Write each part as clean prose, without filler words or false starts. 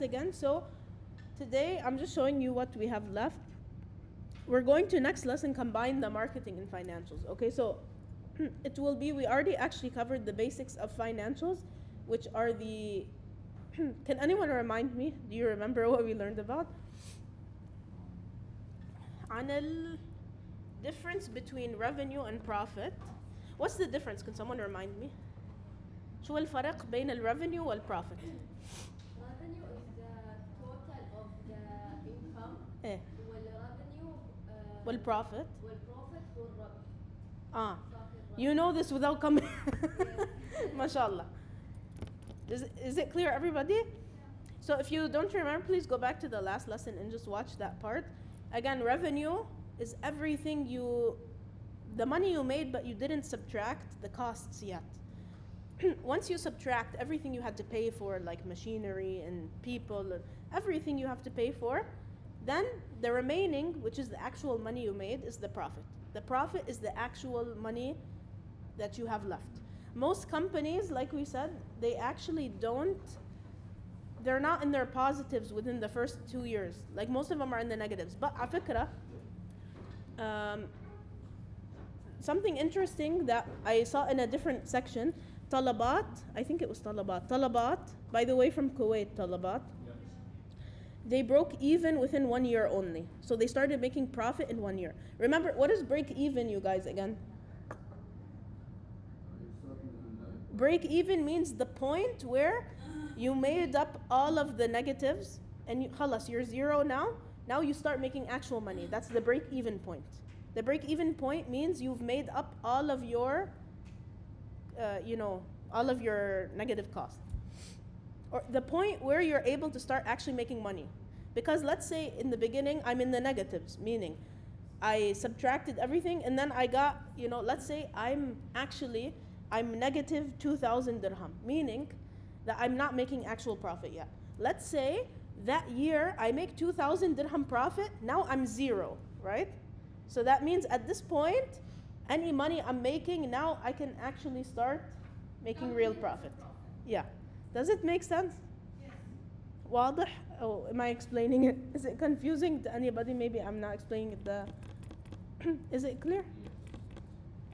again. So today I'm just showing you what we have left. We're going to next lesson combine the marketing and financials. Okay, so it will be we already actually covered the basics of financials, which are the can anyone remind me? Do you remember what we learned about? عن difference between revenue and profit. What's the difference? Can someone remind me? شو الفرق بين الريفينيو والprofit؟ Revenue is the total of the income. ايه والrevenue والprofit. والprofit والربح. Ah, صافي الربح. you know this without coming. Yes. MashaAllah. Is it clear, everybody? So if you don't remember, please go back to the last lesson and just watch that part. Again, revenue is everything the money you made, but you didn't subtract the costs yet. Once you subtract everything you had to pay for, like machinery and people, and everything you have to pay for, then the remaining, which is the actual money you made, is the profit. The profit is the actual money that you have left. Most companies, like we said, they actually they're not in their positives within the first 2 years. Like most of them are in the negatives. But على فكرة, something interesting that I saw in a different section, Talabat, I think it was Talabat. Talabat, by the way, from Kuwait, Talabat. They broke even within 1 year only. So they started making profit in 1 year. Remember, what is break even, you guys, again? Break even means the point where you made up all of the negatives and خلاص, you're zero now. Now you start making actual money. That's the break even point. The break even point means you've made up all of your, all of your negative costs. Or the point where you're able to start actually making money. Because let's say in the beginning I'm in the negatives, meaning I subtracted everything and then I got, let's say I'm negative 2,000 dirham, meaning that I'm not making actual profit yet. Let's say that year I make 2,000 dirham profit, now I'm zero, right? So that means at this point, any money I'm making, now I can actually start making real profit. Yeah. Does it make sense? Yes. واضح? Oh, am I explaining it? Is it confusing to anybody? Maybe I'm not explaining it. Is it clear?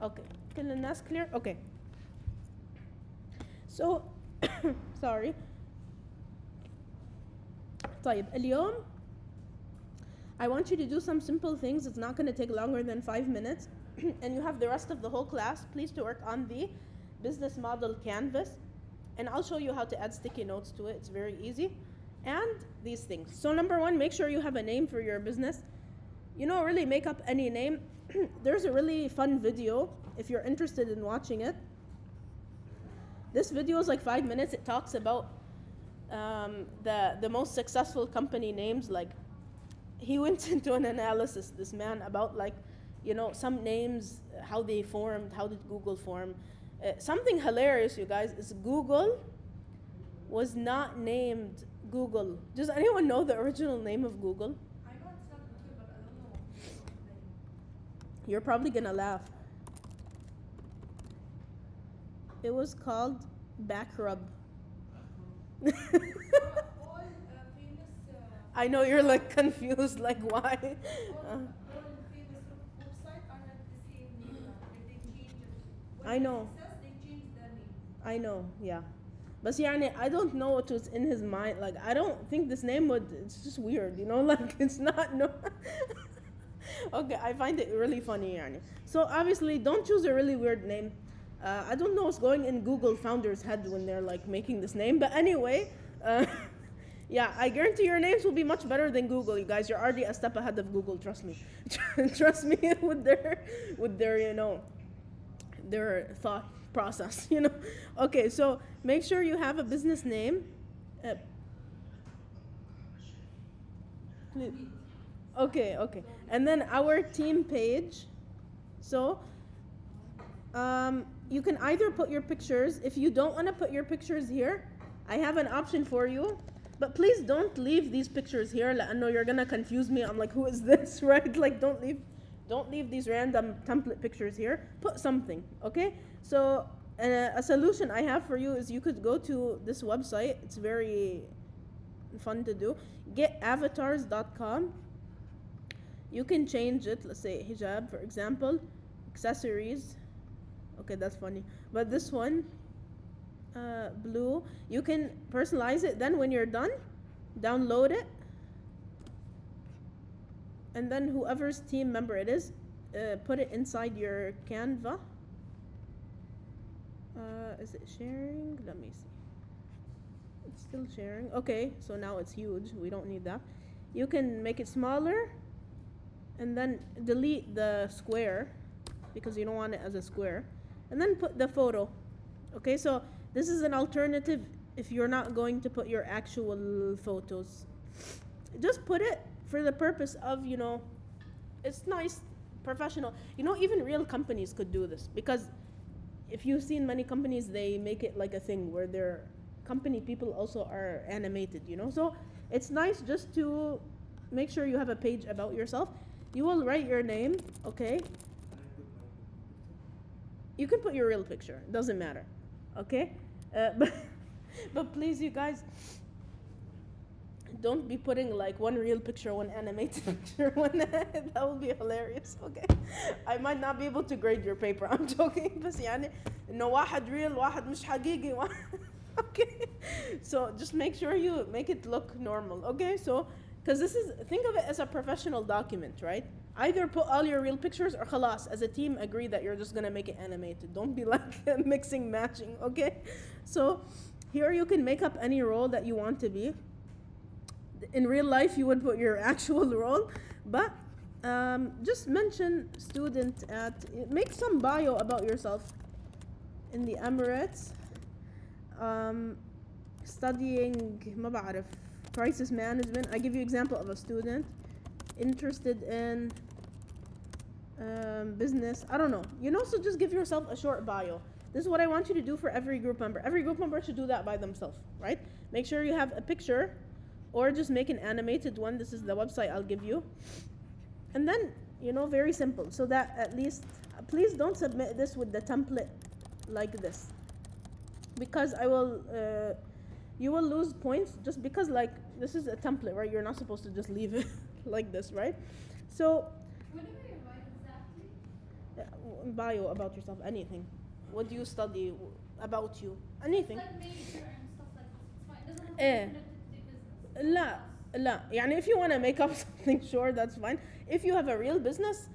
Okay. كل الناس clear? Okay. So, sorry. طيب اليوم I want you to do some simple things. It's not going to take longer than 5 minutes. And you have the rest of the whole class. Please to work on the business model canvas. And I'll show you how to add sticky notes to it. It's very easy. And these things. So number one, make sure you have a name for your business. Really make up any name. There's a really fun video if you're interested in watching it. This video is like 5 minutes. It talks about the most successful company names. Like he went into an analysis, this man, about some names, how they formed, how did Google form. Something hilarious, you guys, is Google was not named Google. Does anyone know the original name of Google? I know it's not Google, but I don't know. You're probably gonna laugh. It was called Backrub. All famous. I know you're like confused, like why? All famous websites are not the same name. They change it. When I know. Success, they change their name. I know, yeah. But يعني, I don't know what was in his mind. Like, I don't think this name it's just weird, like, it's not, no. Okay, I find it really funny, يعني. So, obviously, don't choose a really weird name. I don't know what's going in Google founder's head when they're, like, making this name. But anyway, yeah, I guarantee your names will be much better than Google, you guys. You're already a step ahead of Google, trust me. Trust me with their, their thought process, Okay, so make sure you have a business name. Okay. And then our team page. So you can either put your pictures. If you don't want to put your pictures here, I have an option for you. But please don't leave these pictures here. لأنه you're gonna confuse me. I'm like, who is this, right? Like, don't leave these random template pictures here. Put something, okay? So a solution I have for you is you could go to this website. It's very fun to do. Getavatars.com. You can change it. Let's say hijab, for example. Accessories. Okay, that's funny. But this one, blue. You can personalize it. Then when you're done, download it. And then whoever's team member it is, put it inside your Canva. Is it sharing? Let me see. It's still sharing. Okay, so now it's huge. We don't need that. You can make it smaller and then delete the square because you don't want it as a square. And then put the photo. Okay, so this is an alternative if you're not going to put your actual photos. Just put it for the purpose of, it's nice, professional. Even real companies could do this because if you've seen many companies, they make it like a thing where their company people also are animated, So it's nice just to make sure you have a page about yourself. You will write your name, okay? You can put your real picture. Doesn't matter, okay? But please, you guys, don't be putting like one real picture, one animated picture, that would be hilarious. Okay, I might not be able to grade your paper. I'm joking. بس يعني إنه واحد real واحد مش حقيقي. Okay, so just make sure you make it look normal. Okay, so because think of it as a professional document, right? Either put all your real pictures or خلاص as a team agree that you're just gonna make it animated. Don't be like mixing matching. Okay, so here you can make up any role that you want to be. In real life, you would put your actual role, but just mention student make some bio about yourself. In the Emirates, studying ما بعرف crisis management. I give you example of a student interested in business. I don't know. So just give yourself a short bio. This is what I want you to do for every group member. Every group member should do that by themselves, right? Make sure you have a picture. Or just make an animated one. This is the website I'll give you. And then, very simple. So that at least, please don't submit this with the template like this. Because you will lose points just because this is a template, right? You're not supposed to just leave it like this, right? So, What do you write exactly? Bio about yourself, anything. What do you study about you? Anything. Like major and stuff like this. It's fine. It doesn't have to be connected to business. لا يعني if you want to make up something, sure, that's fine. If you have a real business,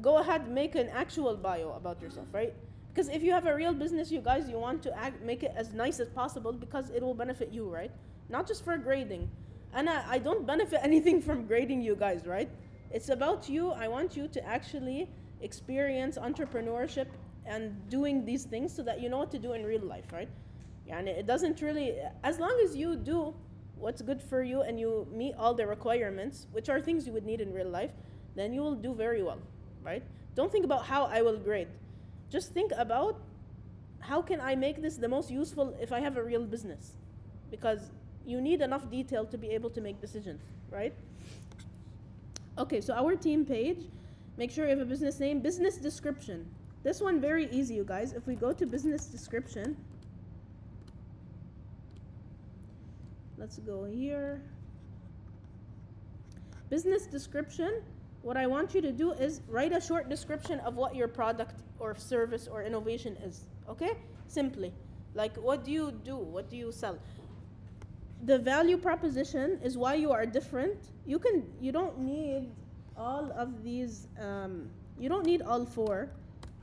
go ahead, make an actual bio about yourself, right? Because if you have a real business, you guys, you want to make it as nice as possible because it will benefit you, right? Not just for grading. And I don't benefit anything from grading you guys, right? It's about you. I want you to actually experience entrepreneurship and doing these things so that you know what to do in real life, right? And it doesn't really, as long as you do what's good for you and you meet all the requirements, which are things you would need in real life, then you will do very well, right? Don't think about how I will grade. Just think about how can I make this the most useful if I have a real business, because you need enough detail to be able to make decisions, right? Okay, so our team page, make sure you have a business name. Business description. This one very easy, you guys. If we go to business description, let's go here. Business description, what I want you to do is write a short description of what your product or service or innovation is, okay? Simply. Like, what do you do? What do you sell? The value proposition is why you are different. You don't need all of these, you don't need all four.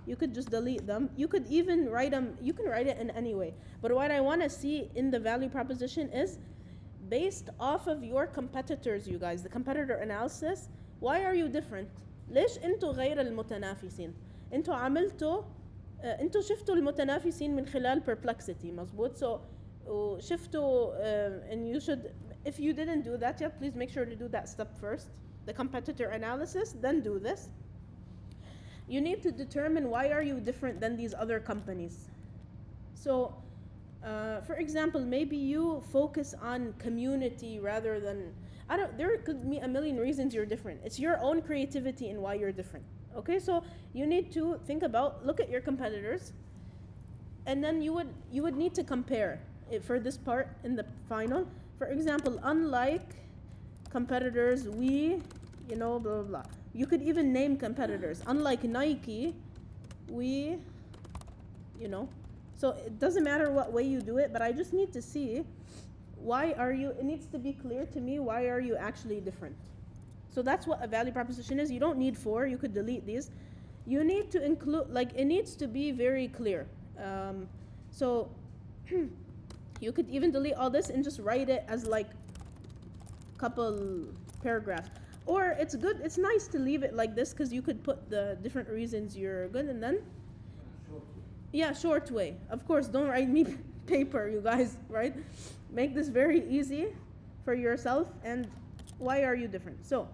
You could just delete them. You could even write them, you can write it in any way. But what I want to see in the value proposition is based off of your competitors, you guys, the competitor analysis. Why are you different? ليش انتوا غير المتنافسين؟ انتوا عملتوا انتوا شفتوا المتنافسين من خلال perplexity، مظبوط؟ So شفتوا and you should, if you didn't do that yet, please make sure to do that step first, the competitor analysis, then do this. You need to determine why are you different than these other companies. So for example, maybe you focus on community rather than, there could be a million reasons you're different. It's your own creativity and why you're different. Okay, so you need to think about, look at your competitors, and then you would need to compare it for this part in the final. For example, unlike competitors, we, blah, blah, blah. You could even name competitors. Unlike Nike, we, So it doesn't matter what way you do it, but I just need to see it needs to be clear to me, why are you actually different? So that's what a value proposition is. You don't need 4, you could delete these. You need to include, it needs to be very clear. So you could even delete all this and just write it as couple paragraphs. Or it's nice to leave it like this, because you could put the different reasons you're good, and then short way. Of course, don't write me paper, you guys, right? Make this very easy for yourself. And why are you different? So,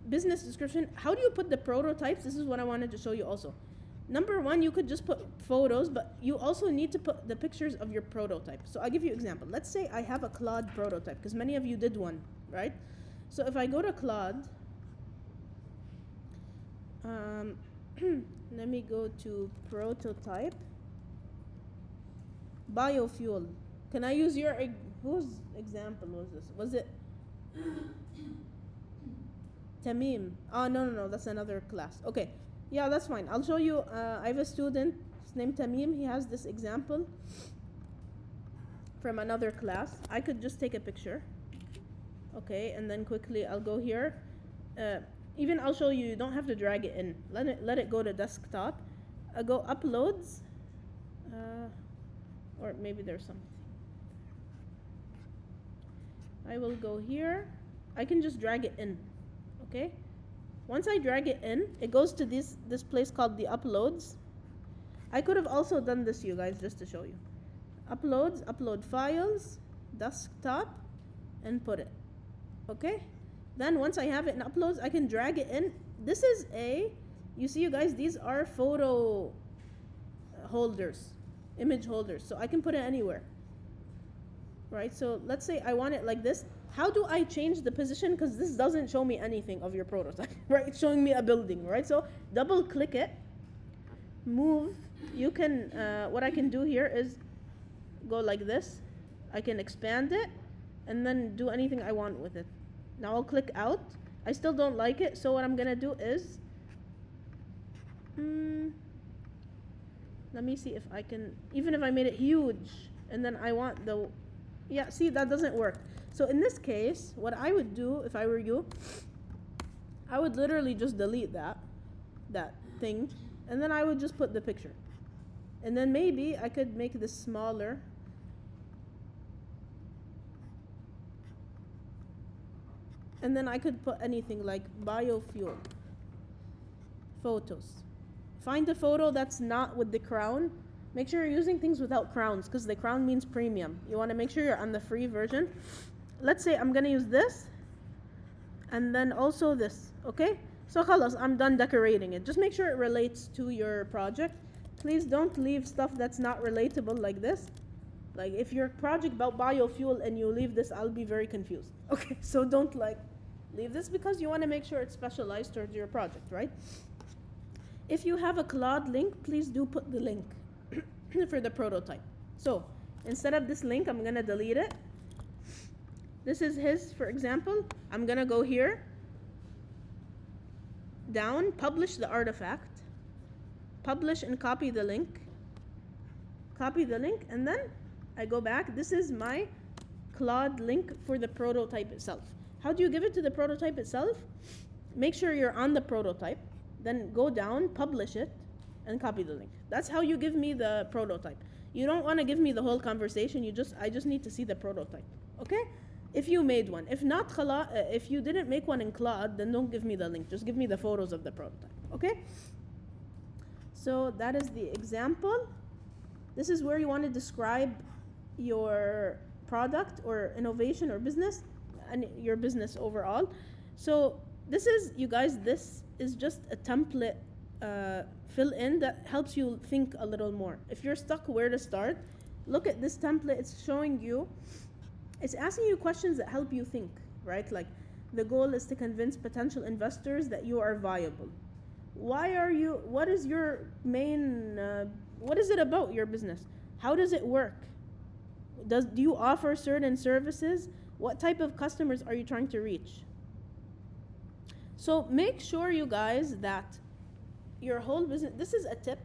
business description. How do you put the prototypes? This is what I wanted to show you also. Number 1, you could just put photos, but you also need to put the pictures of your prototype. So I'll give you an example. Let's say I have a Claude prototype, because many of you did one, right? So if I go to Claude, let me go to prototype. Biofuel. Can I use whose example was this? Was it Tamim? Oh, no, that's another class. Okay, yeah, that's fine. I'll show you. I have a student, his name Tamim. He has this example from another class. I could just take a picture. Okay, and then quickly I'll go here. Even I'll show you don't have to drag it in. Let it go to desktop. I'll go uploads. Or maybe there's something. I will go here. I can just drag it in. Okay? Once I drag it in, it goes to this place called the uploads. I could have also done this, you guys, just to show you. Uploads, upload files, desktop, and put it. Okay? Then once I have it in uploads, I can drag it in. This is you see, you guys, these are photo holders, image holders. So I can put it anywhere. Right? So let's say I want it like this. How do I change the position? Because this doesn't show me anything of your prototype, right? It's showing me a building, right? So double click it, move. You can, what I can do here is go like this. I can expand it and then do anything I want with it. Now I'll click out. I still don't like it, so what I'm gonna do is, let me see if I can, even if I made it huge, and then I want see, that doesn't work. So in this case, what I would do if I were you, I would literally just delete that thing, and then I would just put the picture. And then maybe I could make this smaller. And then I could put anything like biofuel. Photos. Find a photo that's not with the crown. Make sure you're using things without crowns, because the crown means premium. You want to make sure you're on the free version. Let's say I'm going to use this, and then also this, okay? So khalas, I'm done decorating it. Just make sure it relates to your project. Please don't leave stuff that's not relatable like this. Like if your project about biofuel and you leave this, I'll be very confused. Okay, so don't leave this, because you want to make sure it's specialized towards your project, right? If you have a Claude link, please do put the link for the prototype. So instead of this link, I'm going to delete it. This is his, for example. I'm going to go here, down, publish the artifact, publish and copy the link, and then I go back. This is my Claude link for the prototype itself. How do you give it to the prototype itself? Make sure you're on the prototype, then go down, publish it, and copy the link. That's how you give me the prototype. You don't want to give me the whole conversation. I just need to see the prototype. Okay? If you made one. If not, if you didn't make one in Claude, then don't give me the link. Just give me the photos of the prototype. Okay? So that is the example. This is where you want to describe your product or innovation or business and your business overall. So this is, you guys, this is just a template fill in that helps you think a little more. If you're stuck where to start, look at this template. It's showing you, it's asking you questions that help you think, right? Like the goal is to convince potential investors that you are viable. What is your main, what is it about your business? How does it work? Do you offer certain services? What type of customers are you trying to reach? So make sure, you guys, that your whole business, this is a tip,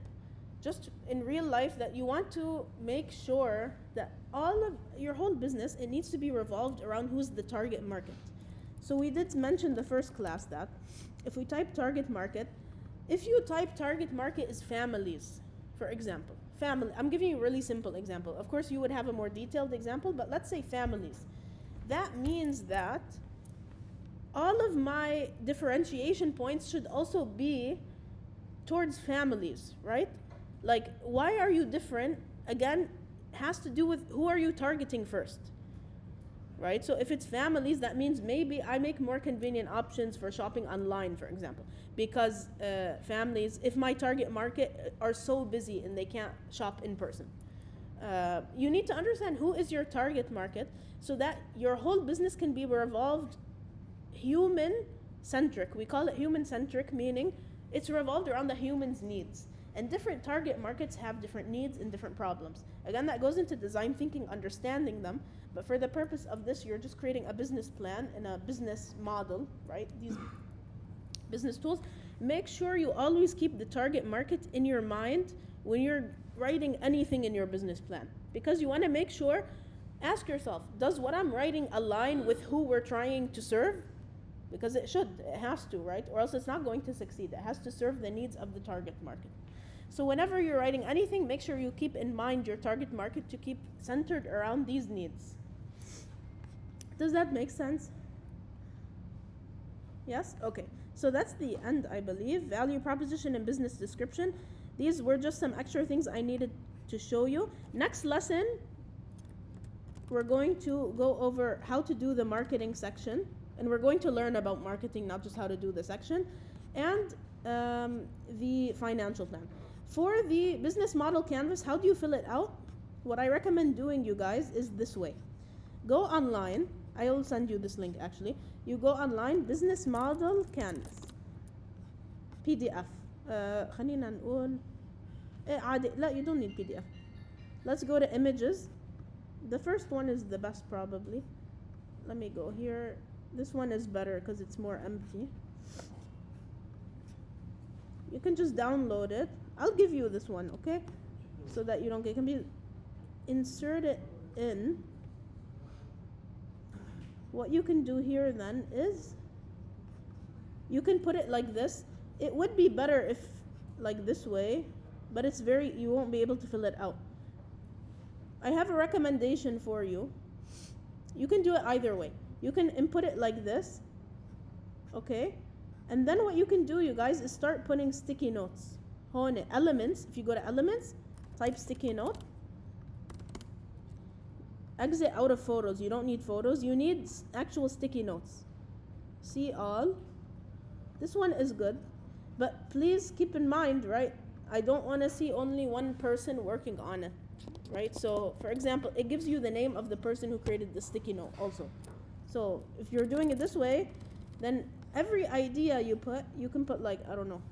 just in real life, that you want to make sure that all of your whole business, it needs to be revolved around who's the target market. So we did mention the first class that if we type target market, if you type target market is families, for example, family, I'm giving you a really simple example. Of course, you would have a more detailed example, but let's say families. That means that all of my differentiation points should also be towards families, right? Like, why are you different? Again, has to do with who are you targeting first, right? So if it's families, that means maybe I make more convenient options for shopping online, for example, because families, if my target market are so busy and they can't shop in person. You need to understand who is your target market so that your whole business can be revolved human-centric. We call it human-centric, meaning it's revolved around the human's needs. And different target markets have different needs and different problems. Again, that goes into design thinking, understanding them. But for the purpose of this, you're just creating a business plan and a business model, right? These business tools. Make sure you always keep the target market in your mind when you're writing anything in your business plan. Because you want to make sure, ask yourself, does what I'm writing align with who we're trying to serve? Because it should, it has to, right? Or else it's not going to succeed. It has to serve the needs of the target market. So whenever you're writing anything, make sure you keep in mind your target market to keep centered around these needs. Does that make sense? Yes? Okay. So that's the end, I believe. Value proposition and business description. These were just some extra things I needed to show you. Next lesson, we're going to go over how to do the marketing section. And we're going to learn about marketing, not just how to do the section. And the financial plan. For the business model canvas, how do you fill it out? What I recommend doing, you guys, is this way. Go online. I will send you this link, actually. You go online, business model canvas. PDF. خلينا نقول عادي. لا, you don't need PDF. Let's go to images. The first one is the best, probably. Let me go here. This one is better because it's more empty. You can just download it. I'll give you this one, okay? So that you don't get confused. Insert it in. What you can do here then is you can put it like this. It would be better if like this way, but it's you won't be able to fill it out. I have a recommendation for you. You can do it either way. You can input it like this, okay? And then what you can do, you guys, is start putting sticky notes. Hone elements, if you go to elements, type sticky note. Exit out of photos. You don't need photos. You need actual sticky notes. See all. This one is good. But please keep in mind, right, I don't want to see only one person working on it, right? So, for example, it gives you the name of the person who created the sticky note also. So, if you're doing it this way, then every idea you put, you can put like, I don't know,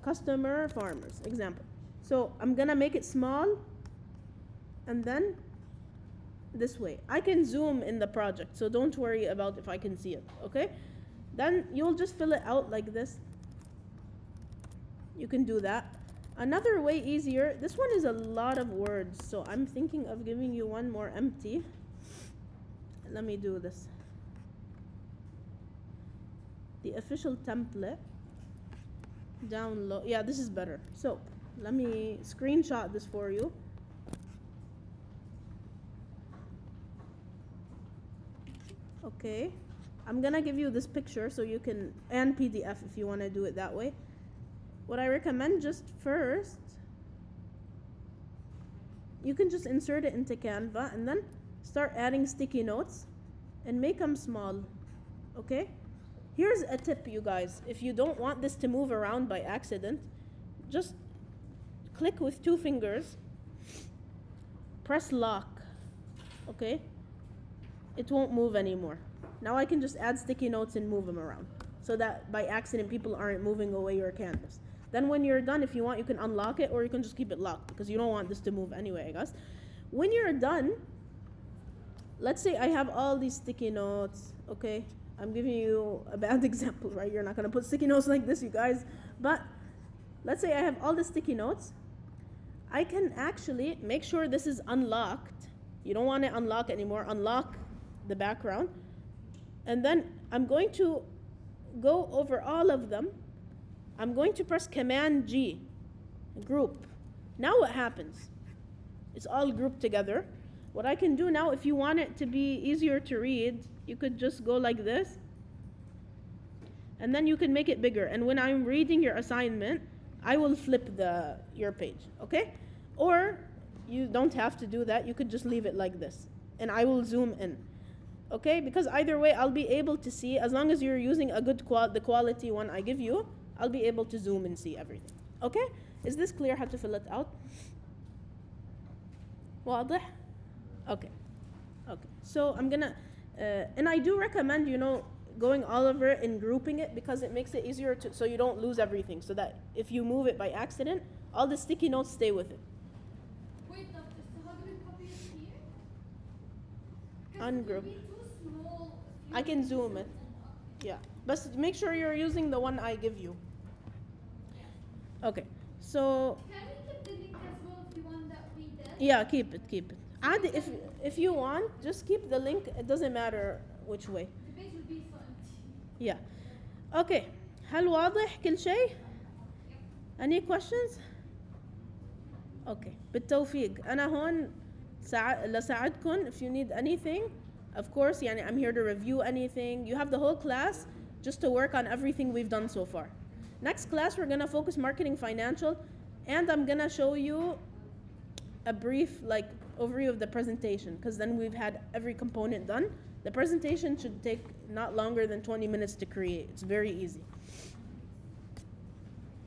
customer farmers, example. So, I'm going to make it small and then this way. I can zoom in the project, so don't worry about if I can see it, okay? Then you'll just fill it out like this. You can do that. Another way easier, this one is a lot of words, so I'm thinking of giving you one more empty. Let me do this. The official template. Download. Yeah, this is better. So, let me screenshot this for you. Okay. I'm gonna give you this picture so you can, and PDF if you want to do it that way. What I recommend just first, you can just insert it into Canva and then start adding sticky notes and make them small, okay? Here's a tip, you guys. If you don't want this to move around by accident, just click with 2 fingers, press lock, okay? It won't move anymore. Now I can just add sticky notes and move them around so that by accident people aren't moving away your canvas. Then when you're done, if you want, you can unlock it or you can just keep it locked because you don't want this to move anyway, I guess. When you're done, let's say I have all these sticky notes, okay? I'm giving you a bad example, right? You're not gonna put sticky notes like this, you guys. But let's say I have all the sticky notes. I can actually make sure this is unlocked. You don't want to unlock anymore. Unlock the background. And then I'm going to go over all of them. I'm going to press Command G, group. Now what happens? It's all grouped together. What I can do now, if you want it to be easier to read, you could just go like this. And then you can make it bigger. And when I'm reading your assignment, I will flip your page, okay? Or you don't have to do that. You could just leave it like this. And I will zoom in, okay? Because either way, I'll be able to see, as long as you're using a good the quality one I give you, I'll be able to zoom and see everything, okay? Is this clear how to fill it out? واضح? Okay. Okay. So I'm gonna, and I do recommend, going all over it and grouping it because it makes it easier so you don't lose everything. So that if you move it by accident, all the sticky notes stay with it. Wait, doctor, so how do we copy it here? 'Cause Ungroup. it will be too small. if I you can put zoom it. Yeah. But make sure you're using the one I give you. Okay. So Can we keep the link as well if you want that we did? yeah, keep it. And if you want, just keep the link. It doesn't matter which way. The page will be so empty. Yeah. Okay. هل واضح كل شيء؟ Any questions؟ Okay. بالتوفيق. أنا هون لساعدكم if you need anything. Of course, يعني I'm here to review anything. You have the whole class just to work on everything we've done so far. Next class, we're gonna focus marketing financial, and I'm gonna show you a brief overview of the presentation, because then we've had every component done. The presentation should take not longer than 20 minutes to create. It's very easy.